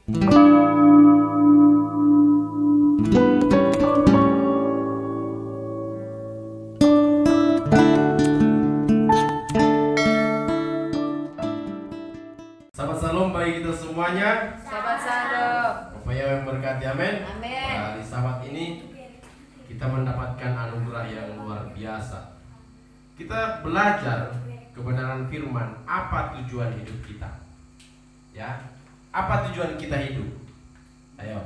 Sahabat Salam bagi kita semuanya. Sahabat Salam. Bapak yang berkati, amin. Amin. Nah, di sahabat ini kita mendapatkan anugerah yang luar biasa. Kita belajar kebenaran firman, apa tujuan hidup kita. Ya, apa tujuan kita hidup? Ayo.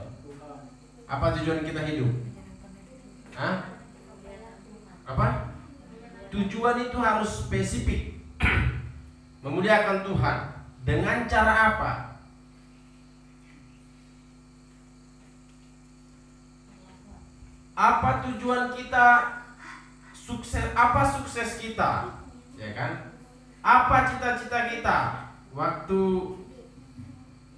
Apa tujuan kita hidup? Hah? Apa? Tujuan itu harus spesifik. Memuliakan Tuhan. Dengan cara apa? Apa tujuan kita sukses? Apa sukses kita? Ya kan? Apa cita-cita kita? Waktu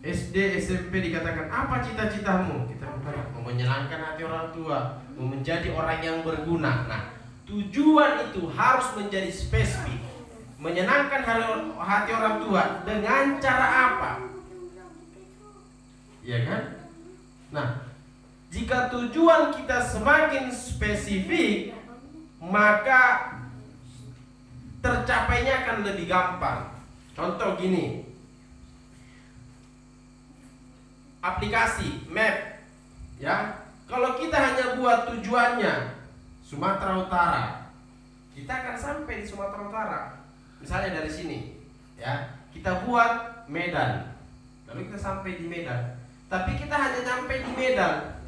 SD, SMP dikatakan apa cita-citamu? Kita bukan mau menyenangkan hati orang tua, mau menjadi orang yang berguna. Nah, tujuan itu harus menjadi spesifik. Menyenangkan hati orang tua dengan cara apa? Ya kan? Nah, jika tujuan kita semakin spesifik, maka tercapainya akan lebih gampang. Contoh gini, aplikasi map, ya. Kalau kita hanya buat tujuannya Sumatera Utara, kita akan sampai di Sumatera Utara. Misalnya dari sini, ya, kita buat Medan, lalu kita sampai di Medan. Tapi kita hanya sampai di Medan,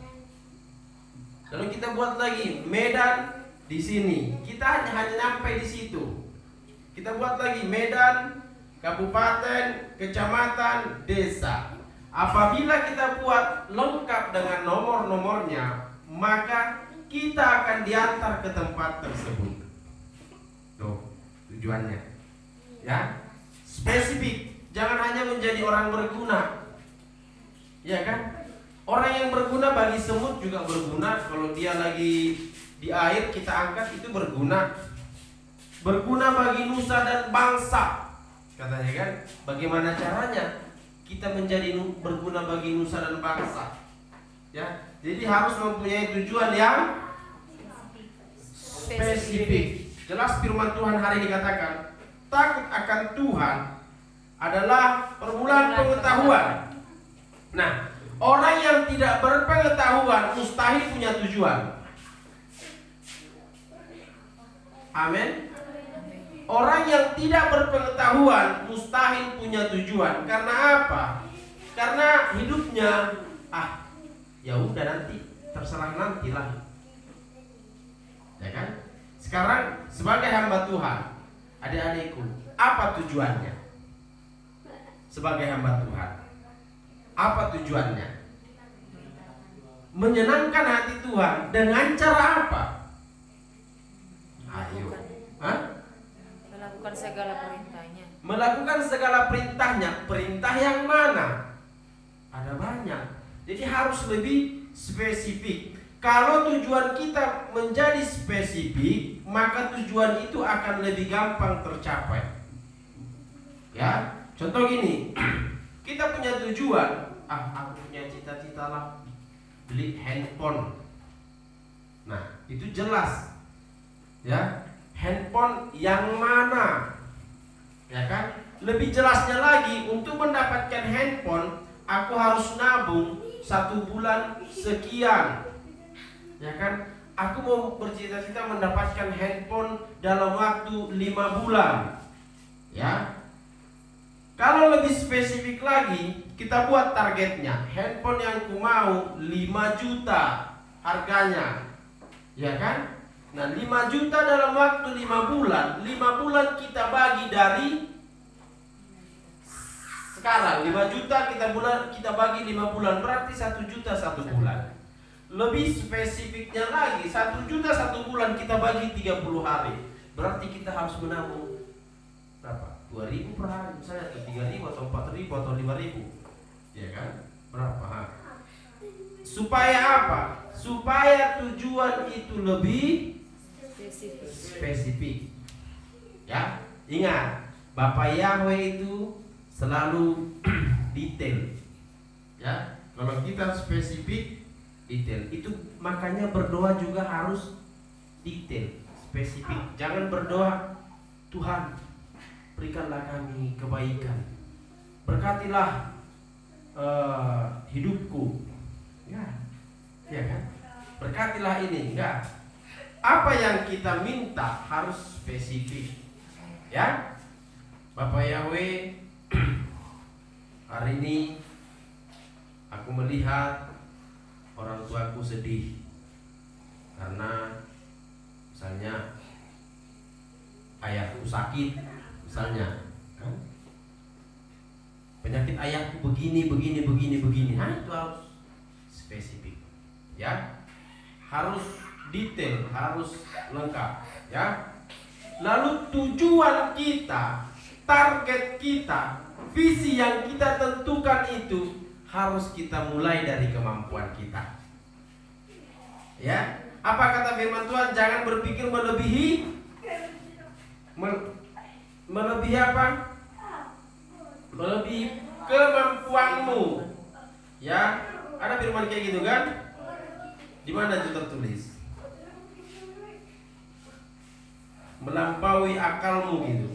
lalu kita buat lagi Medan di sini. Kita hanya sampai di situ. Kita buat lagi Medan, kabupaten, kecamatan, desa. Apabila kita buat lengkap dengan nomor-nomornya, maka kita akan diantar ke tempat tersebut. Tuh, tujuannya. Ya, spesifik, jangan hanya menjadi orang berguna. Ya kan? Orang yang berguna bagi semut juga berguna. Kalau dia lagi di air kita angkat, itu berguna. Berguna bagi nusa dan bangsa. Katanya kan, bagaimana caranya kita menjadi berguna bagi nusa dan bangsa? Ya, jadi harus mempunyai tujuan yang spesifik. Jelas firman Tuhan hari ini dikatakan, takut akan Tuhan adalah permulaan pengetahuan. Nah, orang yang tidak berpengetahuan mustahil punya tujuan. Amin. Orang yang tidak berpengetahuan mustahil punya tujuan. Karena apa? Karena hidupnya ya udah nanti, terserah nantilah. Ya kan? Sekarang sebagai hamba Tuhan, adik-adikku, apa tujuannya? Sebagai hamba Tuhan, apa tujuannya? Menyenangkan hati Tuhan dengan cara apa? Ayo, melakukan segala perintahnya. Melakukan segala perintahnya. Perintah yang mana? Ada banyak. Jadi harus lebih spesifik. Kalau tujuan kita menjadi spesifik, maka tujuan itu akan lebih gampang tercapai. Ya, contoh gini, kita punya tujuan, aku punya cita-cita lah beli handphone. Nah, itu jelas. Ya, handphone yang mana? Ya kan? Lebih jelasnya lagi, untuk mendapatkan handphone, aku harus nabung 1 bulan sekian. Ya kan? Aku mau bercita-cita mendapatkan handphone dalam waktu 5 bulan. Ya. Kalau lebih spesifik lagi, kita buat targetnya. Handphone yang ku mau 5 juta harganya. Ya kan? Nah, 5 juta dalam waktu 5 bulan. 5 bulan kita bagi dari sekarang. 5 juta kita bagi 5 bulan, berarti 1 juta 1 bulan. Lebih spesifiknya lagi, 1 juta 1 bulan kita bagi 30 hari. Berarti kita harus menabung berapa? 2.000 per hari misalnya, atau 3.000 atau 4.000 atau 5.000. Ya kan? Berapa? Supaya apa? Supaya tujuan itu lebih spesifik. Ya, ingat, Bapak Yahweh itu selalu detail. Ya, kalau kita spesifik, detail. Itu makanya berdoa juga harus detail, spesifik. Jangan berdoa, Tuhan, berikanlah kami kebaikan, berkatilah hidupku, ya kan? Berkatilah ini, enggak. Apa yang kita minta harus spesifik, ya. Bapak Yahweh, hari ini aku melihat orang tuaku sedih karena misalnya ayahku sakit, misalnya, kan? Penyakit ayahku begini. Itu harus spesifik, ya. Harus detail, harus lengkap, ya. Lalu tujuan kita, target kita, visi yang kita tentukan itu harus kita mulai dari kemampuan kita. Ya, apa kata firman Tuhan? Jangan berpikir melebihi melebihi apa? Melebihi kemampuanmu. Ya, ada firman kayak gitu kan? Di mana itu tertulis? Melampaui akalmu gitu.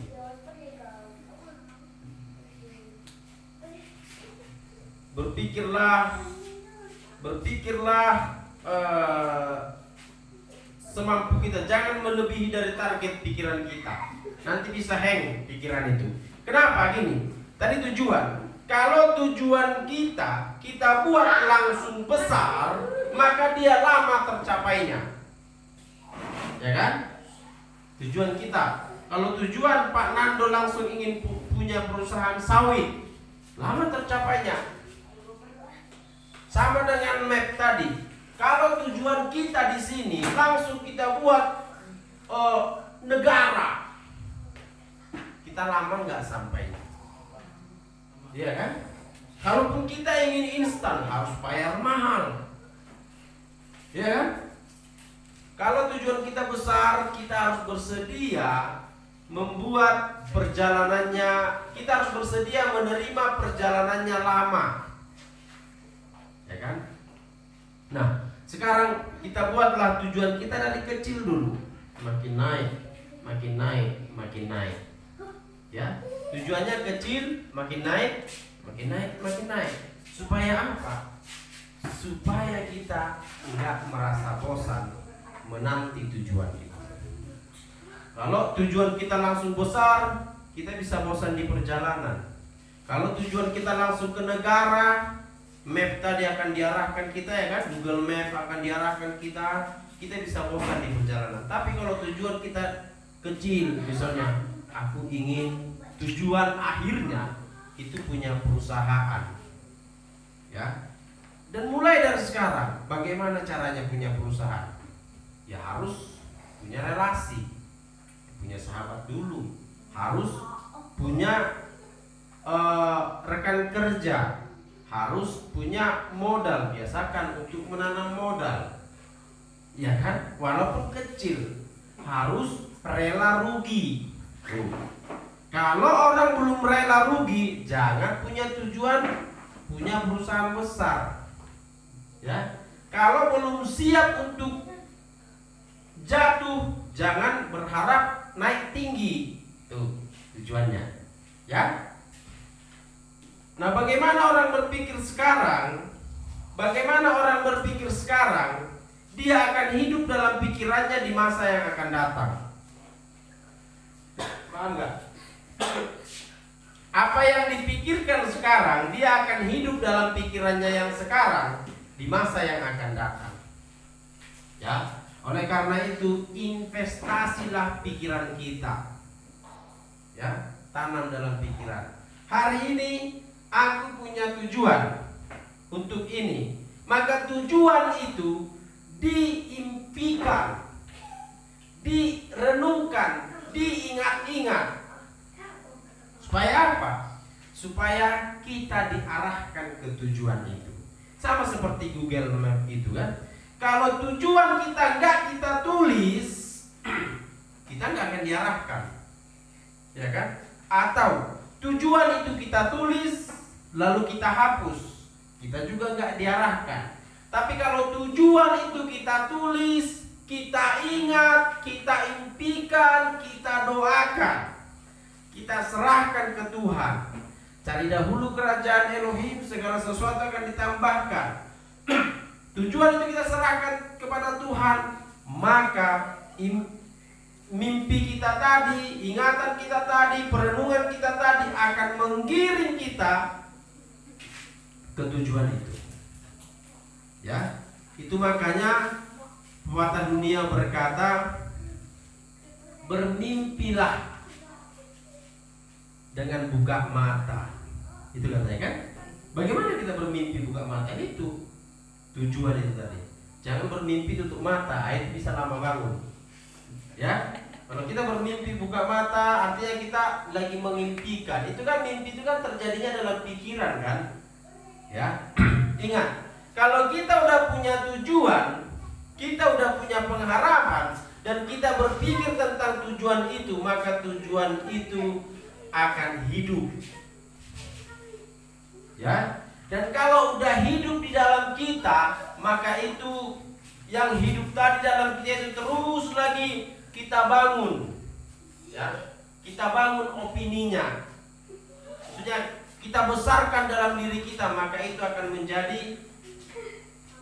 Berpikirlah semampu kita. Jangan melebihi dari target pikiran kita. Nanti bisa hang pikiran itu. Kenapa gini? Tadi tujuan. Kalau tujuan kita buat langsung besar, maka dia lama tercapainya. Ya kan? Tujuan kita. Kalau tujuan Pak Nando langsung ingin punya perusahaan sawit, lama tercapainya. Sama dengan map tadi. Kalau tujuan kita di sini langsung kita buat negara, kita lama nggak sampai. Iya kan? Kalaupun kita ingin instan harus bayar mahal. Iya kan? Kalau tujuan kita besar, kita harus bersedia membuat perjalanannya, kita harus bersedia menerima perjalanannya lama. Ya kan? Nah, sekarang kita buatlah tujuan kita dari kecil dulu. Makin naik. Ya, tujuannya kecil, makin naik. Supaya apa? Supaya kita nggak merasa bosan menanti tujuan kita. Kalau tujuan kita langsung besar, kita bisa bosan di perjalanan. Kalau tujuan kita langsung ke negara, map tadi akan diarahkan kita, ya kan? Google Map akan diarahkan kita bisa bosan di perjalanan. Tapi kalau tujuan kita kecil, misalnya aku ingin tujuan akhirnya itu punya perusahaan, ya. Dan mulai dari sekarang, bagaimana caranya punya perusahaan? Ya harus punya relasi, punya sahabat dulu, harus punya rekan kerja, harus punya modal. Biasakan untuk menanam modal, ya kan? Walaupun kecil, harus rela rugi. Kalau orang belum rela rugi, jangan punya tujuan punya perusahaan besar. Ya, kalau belum siap untuk jatuh, jangan berharap naik tinggi. Tuh tujuannya. Ya. Nah, bagaimana orang berpikir sekarang? Dia akan hidup dalam pikirannya di masa yang akan datang. Paham nggak? Apa yang dipikirkan sekarang, dia akan hidup dalam pikirannya yang sekarang di masa yang akan datang. Ya, oleh karena itu investasilah pikiran kita. Ya, tanam dalam pikiran. Hari ini aku punya tujuan untuk ini, maka tujuan itu diimpikan, direnungkan, diingat-ingat. Supaya apa? Supaya kita diarahkan ke tujuan itu. Sama seperti Google Map itu kan. Kalau tujuan kita nggak kita tulis, kita nggak akan diarahkan, ya kan? Atau tujuan itu kita tulis, lalu kita hapus, kita juga nggak diarahkan. Tapi kalau tujuan itu kita tulis, kita ingat, kita impikan, kita doakan, kita serahkan ke Tuhan. Cari dahulu kerajaan Elohim, segala sesuatu akan ditambahkan. Tujuan itu kita serahkan kepada Tuhan, maka mimpi kita tadi, ingatan kita tadi, perenungan kita tadi akan menggiring kita ke tujuan itu. Ya, itu makanya pepatah dunia berkata, bermimpilah dengan buka mata. Itu katanya kan? Bagaimana kita bermimpi buka mata? Itu tujuan itu tadi. Jangan bermimpi tutup mata, itu bisa lama bangun. Ya, kalau kita bermimpi buka mata, artinya kita lagi mengimpikan. Itu kan mimpi itu kan terjadinya dalam pikiran kan? Ya, ingat, kalau kita udah punya tujuan, kita udah punya pengharapan, dan kita berpikir tentang tujuan itu, maka tujuan itu akan hidup. Ya, dan kalau udah hidup di dalam kita, maka itu yang hidup tadi dalam kita itu terus lagi kita bangun. Ya, kita bangun opininya. Maksudnya kita besarkan dalam diri kita, maka itu akan menjadi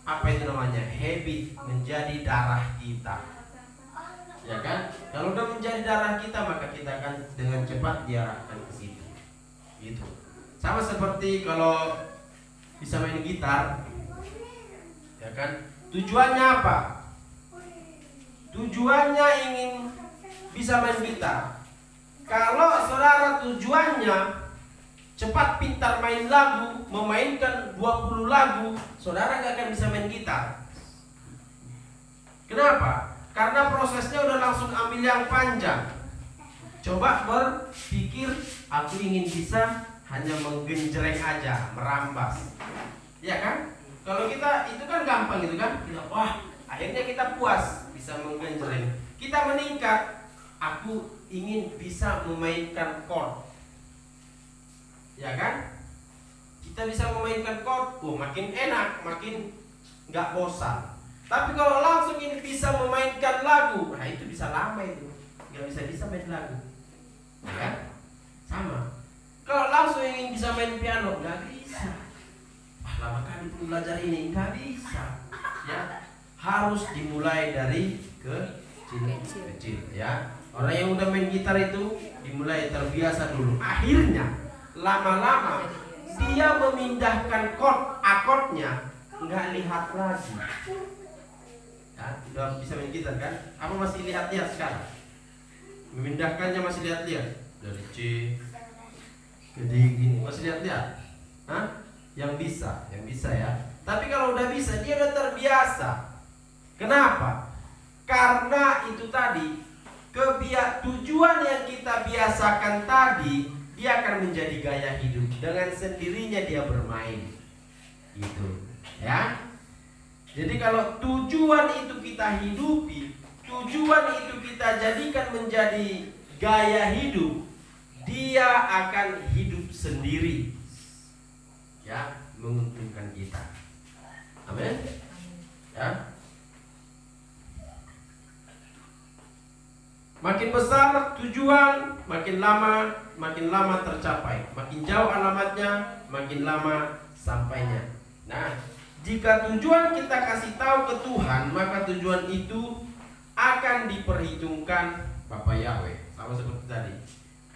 apa itu namanya? Habit, menjadi darah kita. Ya kan? Kalau udah menjadi darah kita, maka kita akan dengan cepat diarahkan ke situ. Gitu. Sama seperti kalau bisa main gitar. Ya kan? Tujuannya apa? Tujuannya ingin bisa main gitar. Kalau saudara tujuannya cepat pintar main lagu, memainkan 20 lagu, saudara gak akan bisa main gitar. Kenapa? Karena prosesnya udah langsung ambil yang panjang. Coba berpikir, aku ingin bisa hanya menggenjreng aja, merambas. Ya kan? Kalau kita, itu kan gampang gitu kan? Kita, wah, akhirnya kita puas bisa menggenjreng. Kita meningkat, aku ingin bisa memainkan chord. Ya kan? Kita bisa memainkan chord, makin enak, makin nggak bosan. Tapi kalau langsung ini bisa memainkan lagu, nah itu bisa lama itu, nggak bisa main lagu. Ya kan? Sama. Kalau langsung ingin bisa main piano, nggak bisa. Lama kali pun belajar ini, nggak bisa. Ya, harus dimulai dari kecil, ya. Orang yang udah main gitar itu dimulai terbiasa dulu. Akhirnya lama-lama dia memindahkan akordnya, nggak lihat lagi. Ya, udah bisa main gitar kan? Apa masih lihat-lihat sekarang? Memindahkannya masih lihat-lihat dari C ke D gini, masih lihat-lihat? Hah? Yang bisa ya. Tapi kalau udah bisa, dia udah terbiasa. Kenapa? Karena itu tadi, tujuan yang kita biasakan tadi, dia akan menjadi gaya hidup. Dengan sendirinya dia bermain. Gitu. Ya. Jadi kalau tujuan itu kita hidupi, tujuan itu kita jadikan menjadi gaya hidup, dia akan hidup sendiri. Ya, menguntungkan kita. Amin. Ya. Makin besar tujuan, makin lama tercapai. Makin jauh alamatnya, makin lama sampainya. Nah, jika tujuan kita kasih tahu ke Tuhan, maka tujuan itu akan diperhitungkan Bapa Yahweh. Sama seperti tadi.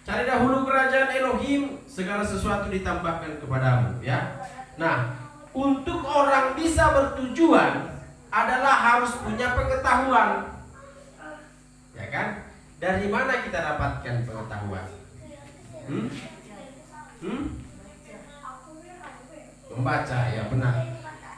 Cari dahulu kerajaan Elohim, segala sesuatu ditambahkan kepadamu, ya. Nah, untuk orang bisa bertujuan adalah harus punya pengetahuan. Ya kan? Dari mana kita dapatkan pengetahuan? Membaca, ya benar.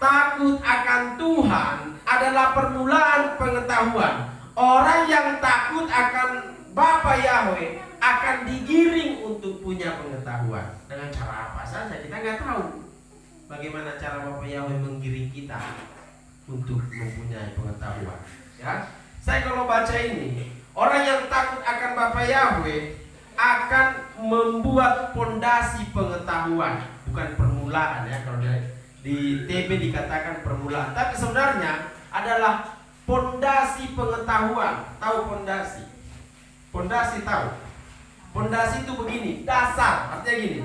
Takut akan Tuhan adalah permulaan pengetahuan. Orang yang takut akan Bapa Yahweh akan digiring untuk punya pengetahuan. Dengan cara apa saja kita nggak tahu. Bagaimana cara Bapa Yahweh menggiring kita untuk mempunyai pengetahuan? Ya, saya kalau baca ini, orang yang takut akan Bapa Yahweh akan membuat pondasi pengetahuan, bukan permulaan ya. Kalau di TB dikatakan permulaan, tapi sebenarnya adalah pondasi pengetahuan. Tahu pondasi? Pondasi tahu? Pondasi itu begini, dasar, artinya gini.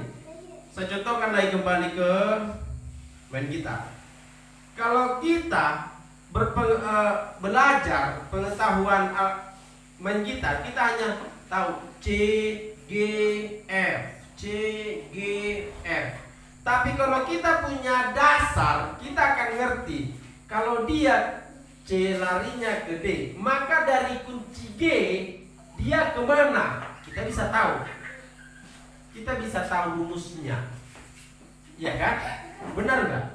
Saya contohkan lagi kembali ke main gitar. Kalau kita belajar pengetahuan main gitar, kita hanya tahu C, G, F, C, G, F. Tapi kalau kita punya dasar, kita akan ngerti kalau dia C larinya ke D, maka dari kunci G dia kemana? Kita bisa tahu. Kita bisa tahu rumusnya. Ya kan? Benar nggak?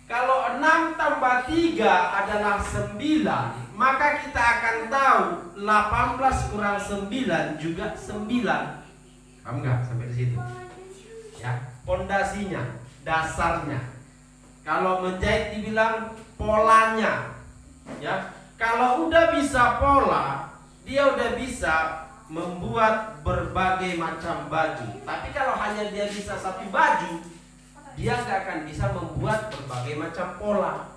Kalau 6 tambah 3 adalah 9, maka kita akan tahu 18 kurang 9 juga 9. Paham nggak sampai di situ? Ya, pondasinya, dasarnya. Kalau menjahit dibilang polanya. Ya, kalau udah bisa pola, dia udah bisa membuat berbagai macam baju. Tapi kalau hanya dia bisa satu baju, dia nggak akan bisa membuat berbagai macam pola.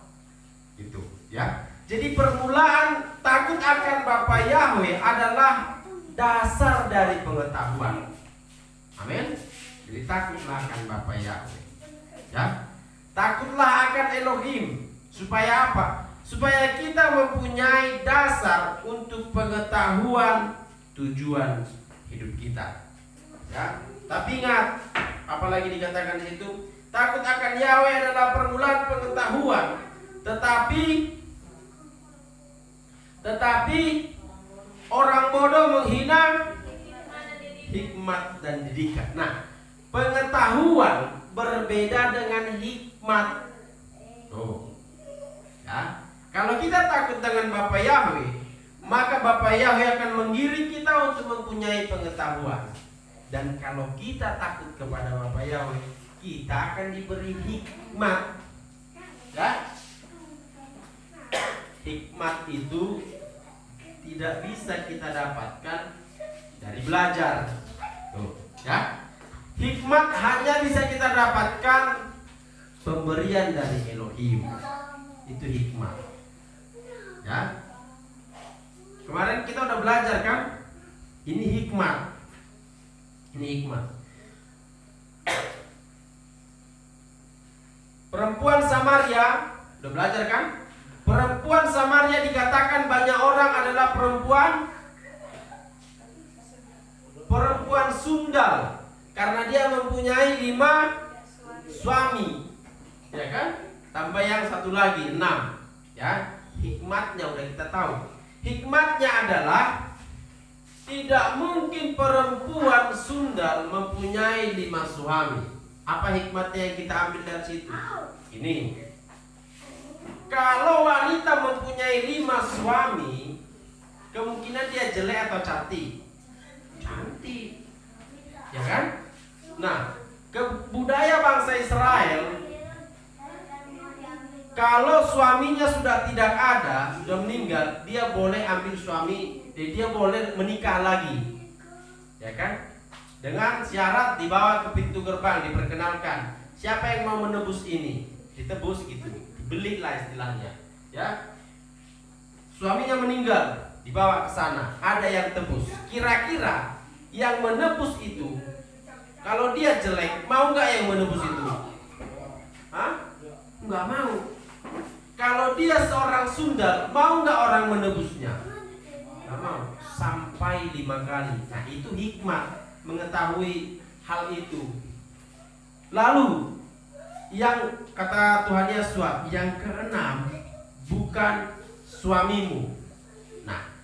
Gitu, ya. Jadi permulaan takut akan Bapa Yahweh adalah dasar dari pengetahuan. Amin. Jadi takutlah akan Bapa Yahweh. Ya. Takutlah akan Elohim. Supaya apa? Supaya kita mempunyai dasar untuk pengetahuan tujuan hidup kita. Ya. Tapi ingat, apalagi dikatakan di situ, takut akan Yahweh adalah permulaan pengetahuan, tetapi orang bodoh menghina hikmat dan didikan. Nah, pengetahuan berbeda dengan hikmat. Oh, ya. Kalau kita takut dengan Bapa Yahweh, maka Bapa Yahweh akan menggiring kita untuk mempunyai pengetahuan. Dan kalau kita takut kepada Bapa Yahweh, kita akan diberi hikmat. Ya? Hikmat itu tidak bisa kita dapatkan dari belajar. Tuh, ya? Hikmat hanya bisa kita dapatkan pemberian dari Elohim. Itu hikmat. Ya. Kemarin kita udah belajar kan? Ini hikmat. Ini hikmat. Perempuan Samaria, udah belajar kan? Perempuan Samaria dikatakan banyak orang adalah perempuan sundal karena dia mempunyai 5 suami. Ya kan? Tambah yang satu lagi 6. Ya. Hikmatnya udah kita tahu. Hikmatnya adalah tidak mungkin perempuan sundal mempunyai 5 suami. Apa hikmatnya yang kita ambil dari situ? Ini. Kalau wanita mempunyai 5 suami, kemungkinan dia jelek atau cantik? Cantik. Ya kan? Nah, budaya bangsa Israel, kalau suaminya sudah tidak ada, sudah meninggal, dia boleh ambil suami, dia boleh menikah lagi. Ya kan? Dengan syarat dibawa ke pintu gerbang, diperkenalkan. Siapa yang mau menebus ini? Ditebus gitu. Dibelilah istilahnya. Ya. Suaminya meninggal, dibawa ke sana, ada yang tebus. Kira-kira yang menebus itu, kalau dia jelek, mau nggak yang menebus itu? Hah? Nggak mau. Kalau dia seorang sundal, mau nggak orang menebusnya? Nggak mau. Sampai 5 kali. Nah, itu hikmat mengetahui hal itu. Lalu yang kata Tuhan Yesus, yang keenam bukan suamimu. Nah,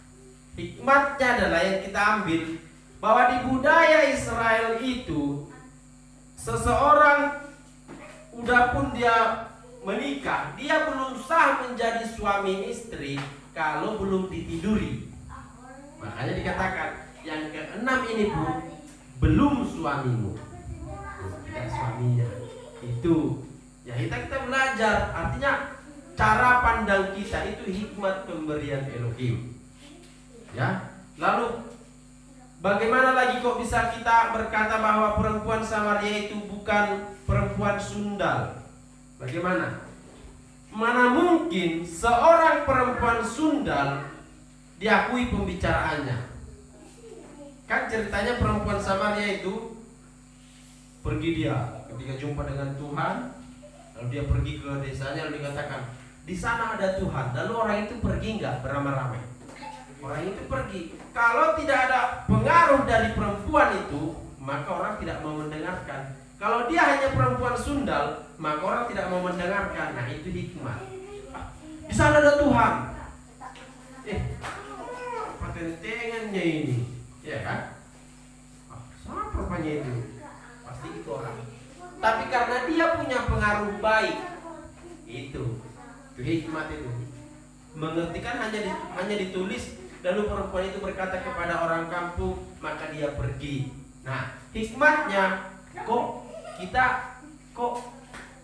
hikmatnya adalah yang kita ambil bahwa di budaya Israel itu, seseorang udah pun dia menikah, dia belum sah menjadi suami istri kalau belum ditiduri. Makanya dikatakan yang keenam ini pun belum suamimu. Tidak suaminya. Itu ya kita belajar. Artinya cara pandang kita itu hikmat pemberian Elohim. Ya. Lalu bagaimana lagi kok bisa kita berkata bahwa perempuan Samaria itu bukan perempuan sundal? Bagaimana? Mana mungkin seorang perempuan sundal diakui pembicaraannya? Kan ceritanya perempuan Samaria itu pergi dia ketika jumpa dengan Tuhan, lalu dia pergi ke desanya, lalu dikatakan di sana ada Tuhan. Lalu orang itu pergi nggak beramai-ramai? Orang itu pergi. Kalau tidak ada pengaruh dari perempuan itu, maka orang tidak mau mendengarkan. Kalau dia hanya perempuan sundal, maka orang tidak mau mendengarkan. Nah, itu hikmat. Di sana ada Tuhan. Apa tentengannya ini? Ya kan? Sama rupanya itu. Pasti itu orang. Tapi karena dia punya pengaruh baik, itu hikmat itu. Mengerti kan hanya ditulis, lalu perempuan itu berkata kepada orang kampung, maka dia pergi. Nah, hikmatnya kok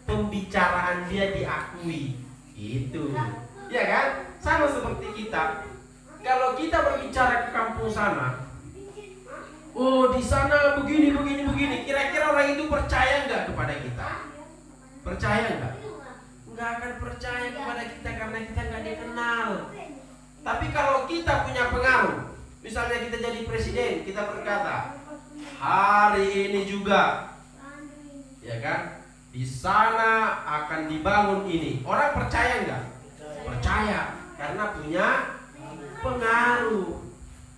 pembicaraan dia diakui. Itu. Ya kan? Sama seperti kita. Kalau kita berbicara ke kampung sana, oh di sana begini. Kira-kira orang itu percaya nggak kepada kita? Percaya nggak? Nggak akan percaya kepada kita karena kita nggak dikenal. Tapi kalau kita punya pengaruh, misalnya kita jadi presiden, kita berkata, hari ini juga, ya kan, di sana akan dibangun ini. Orang percaya nggak? Percaya, karena punya pengaruh.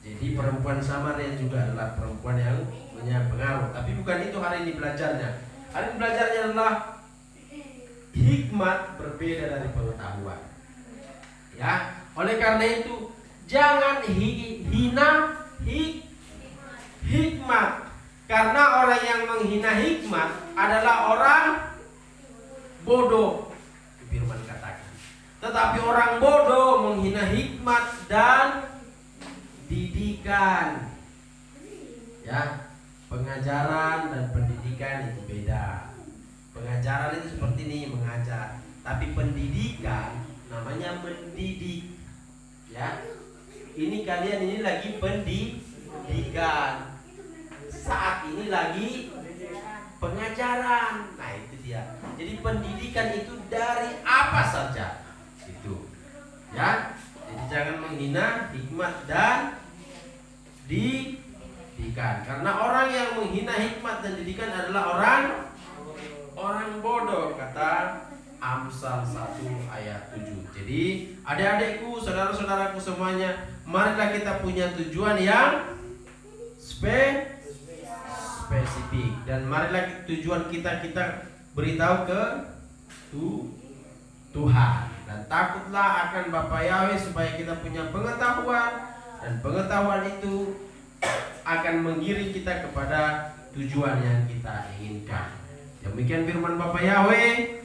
Jadi perempuan Samaria juga adalah perempuan yang punya pengaruh. Tapi bukan itu hari ini belajarnya. Hari ini belajarnya adalah hikmat berbeda dari pengetahuan. Ya, oleh karena itu jangan hina hikmat. Karena orang yang menghina hikmat adalah orang bodoh. Firman katakan. Tetapi orang bodoh menghina hikmat dan didikan. Ya, pengajaran dan pendidikan itu beda. Pengajaran itu seperti ini, mengajar. Tapi pendidikan namanya mendidik. Ya. Ini kalian ini lagi pendidikan. Saat ini lagi pengajaran. Nah, itu dia. Jadi pendidikan itu dari apa saja. Itu. Ya. Jadi jangan menghina hikmat dan didikan. Karena orang yang menghina hikmat dan didikan adalah orang bodoh, kata Amsal 1 ayat 7. Jadi adik-adikku, saudara-saudaraku semuanya, marilah kita punya tujuan yang spesifik. Dan marilah tujuan kita beritahu ke Tuhan. Dan takutlah akan Bapa Yahweh supaya kita punya pengetahuan. Dan pengetahuan itu akan mengiring kita kepada tujuan yang kita inginkan. Demikian firman Bapa Yahweh.